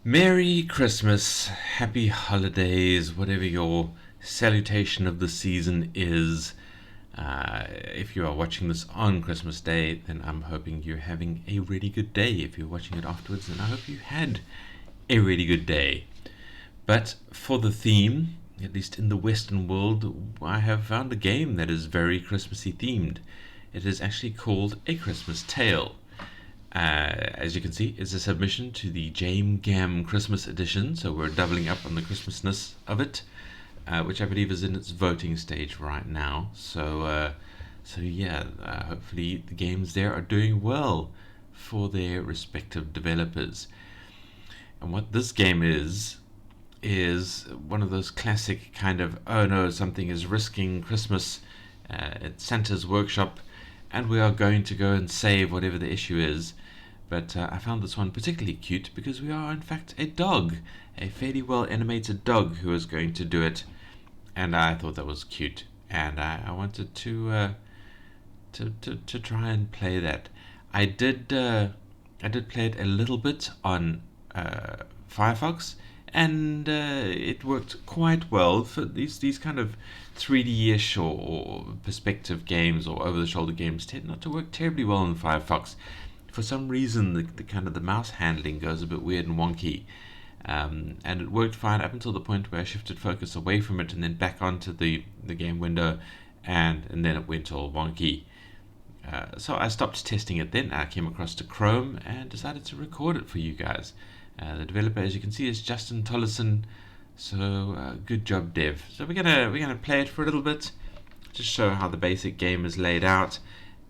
Merry Christmas, Happy Holidays, whatever your salutation of the season is. If you are watching this on Christmas Day, then I'm hoping you're having a really good day. If you're watching it afterwards, then I hope you had a really good day. But for the theme, at least in the Western world, I have found a game that is very Christmassy themed. It is actually called A Christmas Tale. As you can see, it's a submission to the Jame Gam Christmas edition, so we're doubling up on the Christmasness of it, which I believe is in its voting stage right now. Hopefully the games there are doing well for their respective developers. And what this game is one of those classic kind of, oh no, something is risking Christmas at Santa's workshop, and we are going to go and save whatever the issue is. But I found this one particularly cute because we are in fact a dog, a fairly well animated dog who is going to do it, and I thought that was cute, and I wanted to try and play that. I did play it a little bit on Firefox, and it worked quite well for these kind of 3D-ish or perspective games or over-the-shoulder games tend not to work terribly well in Firefox. For some reason, the kind of the mouse handling goes a bit weird and wonky, and it worked fine up until the point where I shifted focus away from it and then back onto the game window, and then it went all wonky. So I stopped testing it then. I came across to Chrome and decided to record it for you guys. The developer, as you can see, is Justin Tollison. So good job, Dev. So we're gonna play it for a little bit, just show how the basic game is laid out,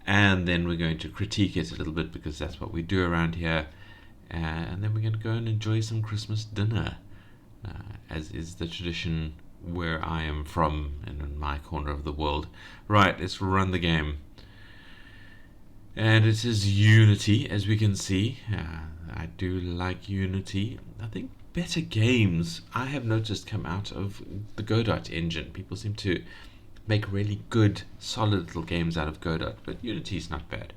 and then we're going to critique it a little bit because that's what we do around here. And then we're going to go and enjoy some Christmas dinner, as is the tradition where I am from and in my corner of the world. Right, let's run the game. And it is Unity, as we can see. I do like Unity. I think better games, I have noticed, come out of the Godot engine. People seem to make really good, solid little games out of Godot, but Unity is not bad.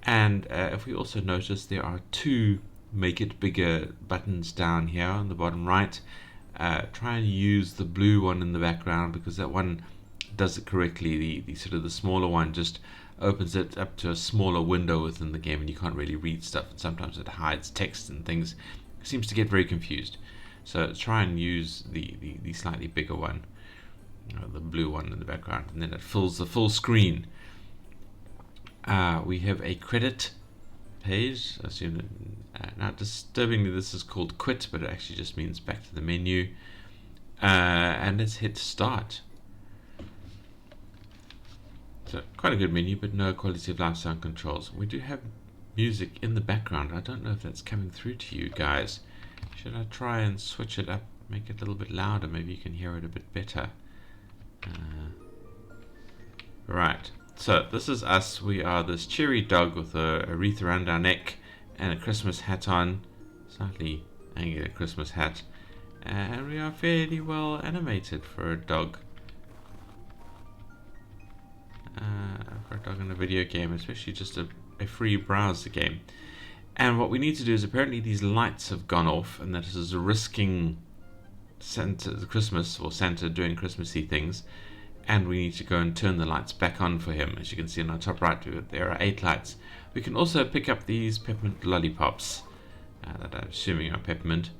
And if we also notice, there are two make it bigger buttons down here on the bottom right. Try and use the blue one in the background because that one does it correctly. The sort of the smaller one just opens it up to a smaller window within the game, and you can't really read stuff, and sometimes it hides text and things. It seems to get very confused. So try and use the slightly bigger one, the blue one in the background, and then it fills the full screen. We have a credit page. I assume that, now disturbingly this is called quit, but it actually just means back to the menu. And let's hit start. So quite a good menu, but no quality of life sound controls. We do have music in the background. I don't know if that's coming through to you guys. Should I try and switch it up, make it a little bit louder? Maybe you can hear it a bit better. Right, so this is us. We are this cheery dog with a wreath around our neck and a Christmas hat on, slightly angular Christmas hat, and we are fairly well animated for a dog. For a dog in a video game, especially just a free browser game. And what we need to do is, apparently these lights have gone off, and that is risking Santa doing Christmassy things, and we need to go and turn the lights back on for him. As you can see on our top right, there are 8 lights. We can also pick up these peppermint lollipops that I'm assuming are peppermint.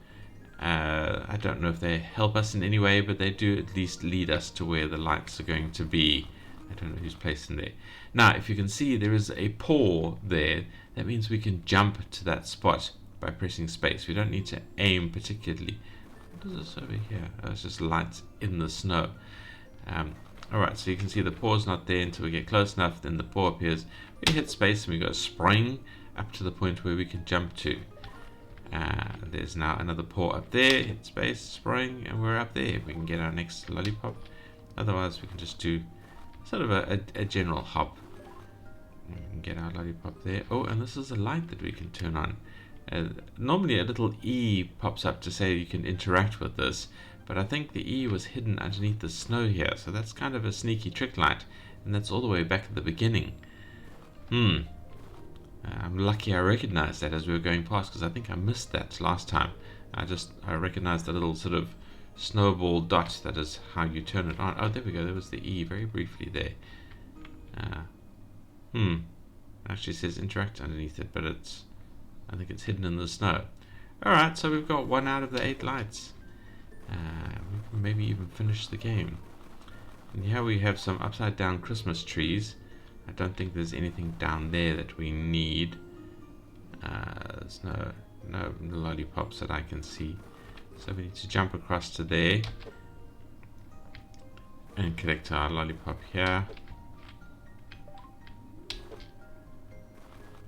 I don't know if they help us in any way, but they do at least lead us to where the lights are going to be. I don't know who's placed in there. Now, if you can see, there is a paw there. That means we can jump to that spot by pressing space. We don't need to aim particularly. What is this over here? Oh, it's just lights in the snow. Alright, so you can see the paw's not there until we get close enough. Then the paw appears. We hit space and we go spring up to the point where we can jump to. There's now another paw up there. Hit space, spring, and we're up there. We can get our next lollipop. Otherwise, we can just do sort of a general hop. We can get our lollipop there. Oh, and this is a light that we can turn on. Normally a little E pops up to say you can interact with this, but I think the E was hidden underneath the snow here, so that's kind of a sneaky trick light, and that's all the way back at the beginning. I'm lucky I recognized that as we were going past, because I think I missed that last time. I recognize the little sort of snowball dot. That is how you turn it on. Oh, there we go. There was the E very briefly there. It actually says interact underneath it, but I think it's hidden in the snow. Alright, so we've got 1 out of the 8 lights. We can maybe even finish the game. And here we have some upside down Christmas trees. I don't think there's anything down there that we need. There's no lollipops that I can see. So we need to jump across to there and collect our lollipop here.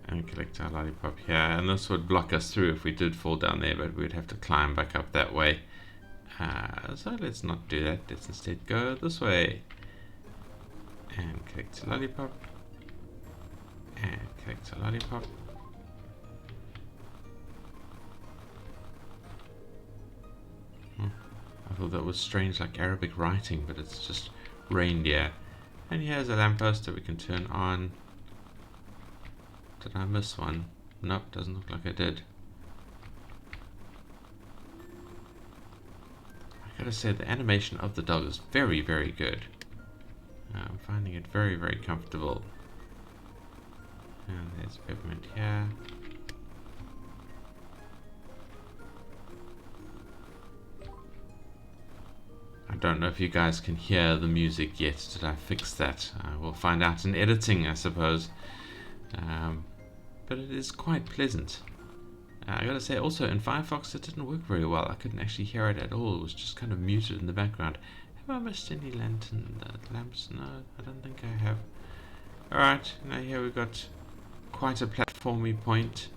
And collect our lollipop here. And this would block us through if we did fall down there, but we'd have to climb back up that way. So let's not do that. Let's instead go this way. And collect a lollipop. And collect a lollipop. I thought that was strange, like Arabic writing, but it's just reindeer. And here's a lamppost that we can turn on. Did I miss one? Nope, doesn't look like I did. I gotta say, the animation of the dog is very, very good. I'm finding it very, very comfortable. And there's peppermint here. I don't know if you guys can hear the music yet. Did I fix that? We'll find out in editing, I suppose. But it is quite pleasant. I gotta say, also in Firefox it didn't work very well. I couldn't actually hear it at all. It was just kind of muted in the background. Have I missed any lamps? No, I don't think I have. Alright, now here we've got quite a platformy point.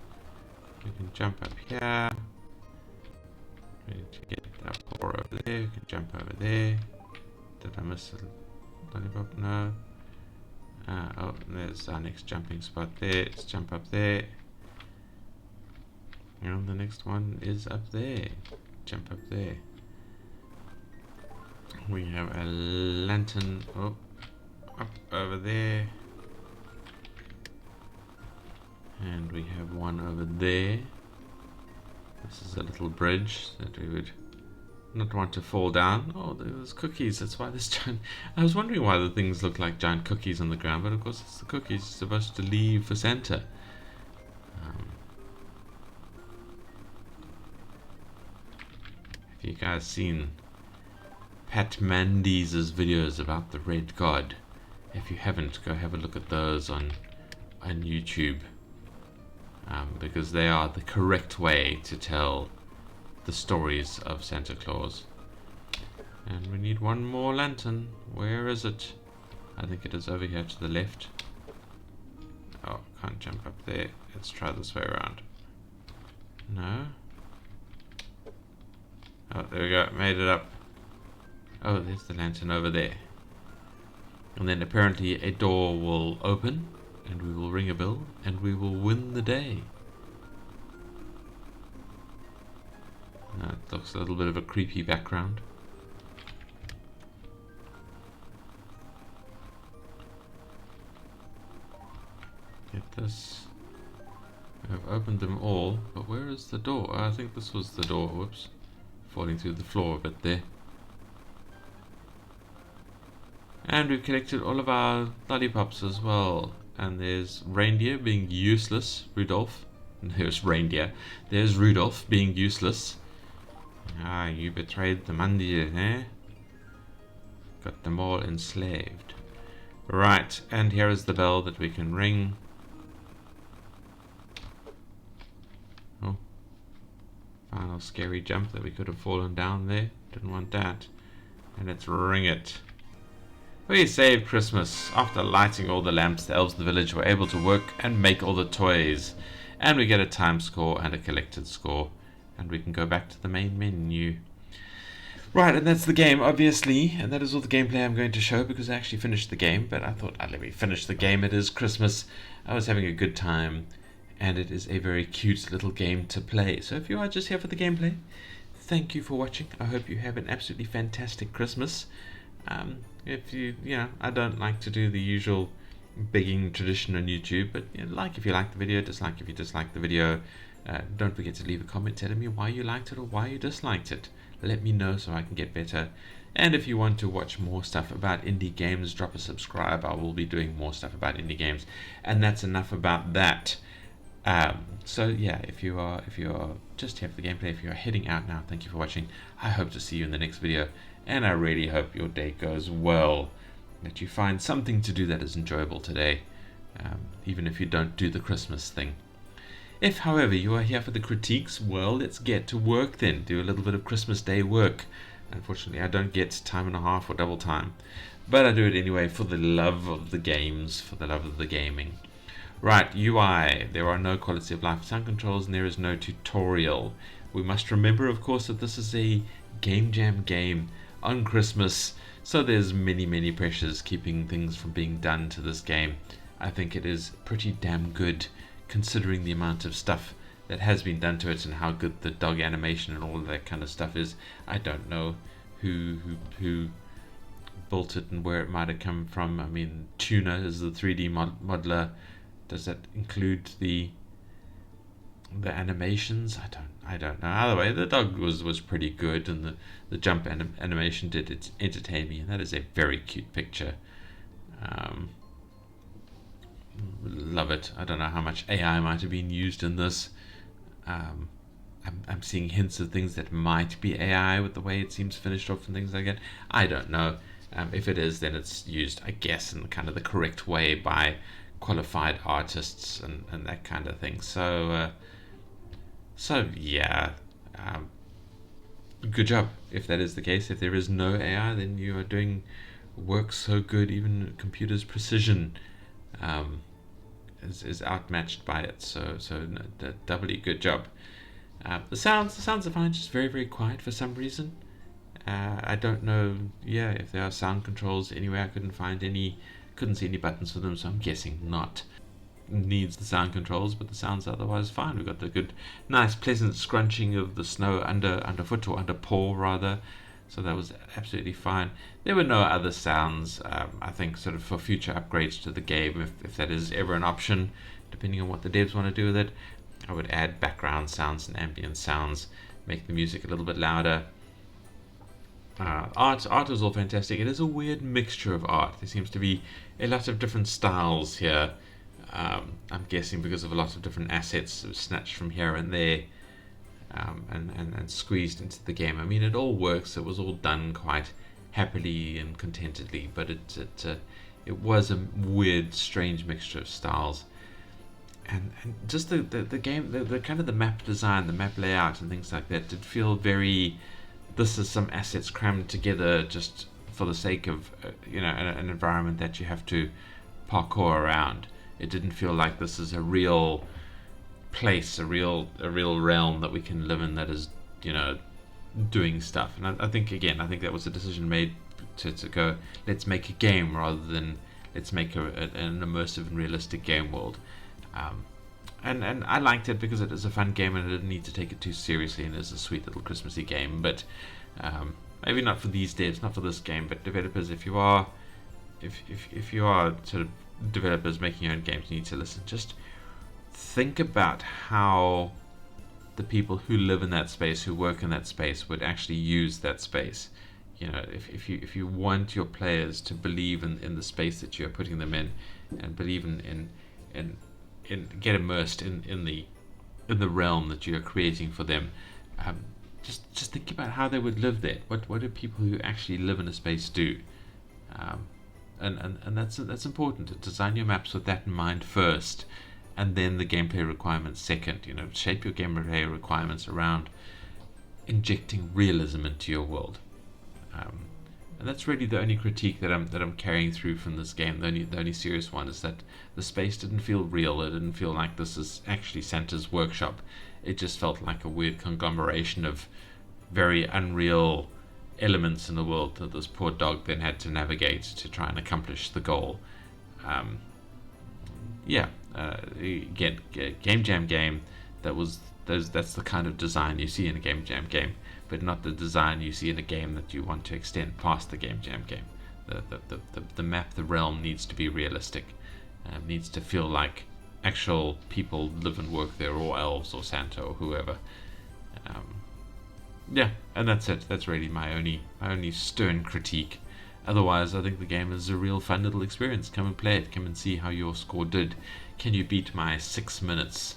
We can jump up here. We need to get that floor over there. We can jump over there. Did I miss a lollipop? No. Oh, there's our next jumping spot there. Let's jump up there. And the next one is up there. Jump up there. We have a lantern up over there. And we have one over there. This is a little bridge that we would not want to fall down. Oh, there's cookies. That's why this giant... I was wondering why the things look like giant cookies on the ground, but of course it's the cookies you're supposed to leave for Santa. Have you guys seen Pat Mandy's videos about the Red God? If you haven't, go have a look at those on YouTube. Because they are the correct way to tell the stories of Santa Claus. And we need one more lantern. Where is it? I think it is over here to the left. Oh, can't jump up there. Let's try this way around. No. Oh, there we go. Made it up. Oh, there's the lantern over there. And then apparently a door will open, and we will ring a bell, and we will win the day. It looks a little bit of a creepy background. Get this. I've opened them all, but where is the door? I think this was the door. Whoops. Falling through the floor a bit there. And we've collected all of our lollipops as well. And there's reindeer being useless. Rudolph. There's reindeer. There's Rudolph being useless. Ah, you betrayed the Mandir, eh? Got them all enslaved. Right, and here is the bell that we can ring. Oh. Final scary jump that we could have fallen down there. Didn't want that. And let's ring it. We saved Christmas. After lighting all the lamps, the elves of the village were able to work and make all the toys. And we get a time score and a collected score. And we can go back to the main menu. Right, and that's the game, obviously. And that is all the gameplay I'm going to show because I actually finished the game. But I thought, let me finish the game. It is Christmas. I was having a good time. And it is a very cute little game to play. So if you are just here for the gameplay, thank you for watching. I hope you have an absolutely fantastic Christmas. If you know, I don't like to do the usual begging tradition on YouTube, but like if you like the video, dislike if you dislike the video. Don't forget to leave a comment telling me why you liked it or why you disliked it. Let me know so I can get better. And if you want to watch more stuff about indie games, drop a subscribe. I will be doing more stuff about indie games. And that's enough about that. So yeah, if you are just here for the gameplay, if you are heading out now, thank you for watching. I hope to see you in the next video, and I really hope your day goes well, that you find something to do that is enjoyable today, even if you don't do the Christmas thing. If, however, you are here for the critiques, well, let's get to work then. Do a little bit of Christmas Day work. Unfortunately, I don't get time and a half or double time, but I do it anyway for the love of the games, for the love of the gaming. Right, UI. There are no quality of life sound controls, and there is no tutorial. We must remember, of course, that this is a Game Jam game on Christmas, so there's many pressures keeping things from being done to this game. I think it is pretty damn good, considering the amount of stuff that has been done to it and how good the dog animation and all of that kind of stuff is. I don't know who built it and where it might have come from. I mean, Tuna is the 3D modeler. Does that include the animations? I don't know. Either way, the dog was pretty good, and the jump animation did entertain me, and that is a very cute picture. Love it. I don't know how much AI might have been used in this. I'm seeing hints of things that might be AI with the way it seems finished off and things like that. I don't know. If it is, then it's used, I guess, in kind of the correct way by qualified artists and that kind of thing. So yeah, good job if that is the case. If there is no AI, then you are doing work so good, even computer's precision is outmatched by it. So doubly good job. The sounds are fine, just very quiet for some reason. I don't know, if there are sound controls anywhere. I couldn't see any buttons for them, so I'm guessing not. Needs the sound controls, but the sounds otherwise fine. We've got the good, nice, pleasant scrunching of the snow underfoot, or under paw rather. So that was absolutely fine. There were no other sounds. I think sort of for future upgrades to the game, if that is ever an option, depending on what the devs want to do with it, I would add background sounds and ambient sounds, make the music a little bit louder. Art is all fantastic. It is a weird mixture of art. There seems to be a lot of different styles here. I'm guessing because of a lot of different assets snatched from here and there, and squeezed into the game. I mean, it all works. It was all done quite happily and contentedly, but it was a weird, strange mixture of styles. And just the game, the kind of the map design, the map layout and things like that did feel very, this is some assets crammed together just for the sake of an environment that you have to parkour around. It didn't feel like this is a real place, a real realm that we can live in that is doing stuff. And I think that was a decision made to go, let's make a game rather than let's make an immersive and realistic game world. And I liked it because it is a fun game and I didn't need to take it too seriously, and it's a sweet little Christmassy game. But maybe not for these devs, not for this game, but developers, if you are sort of developers making your own games, you need to listen. Just think about how the people who live in that space, who work in that space, would actually use that space. If you want your players to believe in the space that you're putting them in, and believe in get immersed in the realm that you're creating for them, just think about how they would live there. What do people who actually live in a space do? And that's important, to design your maps with that in mind first, and then the gameplay requirements second. Shape your gameplay requirements around injecting realism into your world. And that's really the only critique that I'm carrying through from this game. The only serious one is that the space didn't feel real. It didn't feel like this is actually Santa's workshop. It just felt like a weird conglomeration of very unreal elements in the world that this poor dog then had to navigate to try and accomplish the goal. Again, Game Jam game. That's the kind of design you see in a Game Jam game, but not the design you see in a game that you want to extend past the Game Jam game. The map, the realm needs to be realistic, Needs to feel like actual people live and work there, or elves or Santa or whoever. Yeah, and that's it. That's really my only stern critique. Otherwise, I think the game is a real fun little experience. Come and play it. Come and see how your score did. Can you beat my 6 minutes?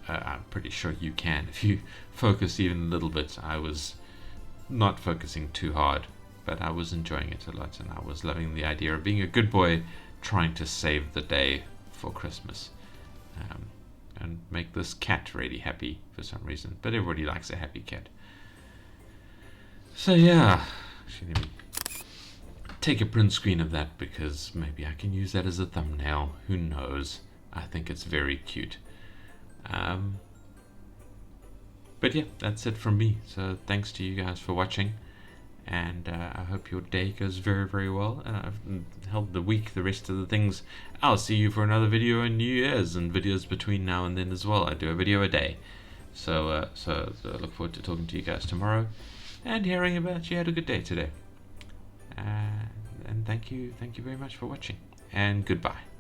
I'm pretty sure you can if you focus even a little bit. I was not focusing too hard, but I was enjoying it a lot, and I was loving the idea of being a good boy trying to save the day for Christmas. And make this cat really happy for some reason. But everybody likes a happy cat. So yeah, actually, let me take a print screen of that, because maybe I can use that as a thumbnail. Who knows? I think it's very cute. But yeah, that's it from me. So thanks to you guys for watching, and I hope your day goes very, very well. And I've held the week, the rest of the things. I'll see you for another video on New Year's, and videos between now and then as well. I do a video a day. So I look forward to talking to you guys tomorrow and hearing about you had a good day today. And thank you very much for watching, and goodbye.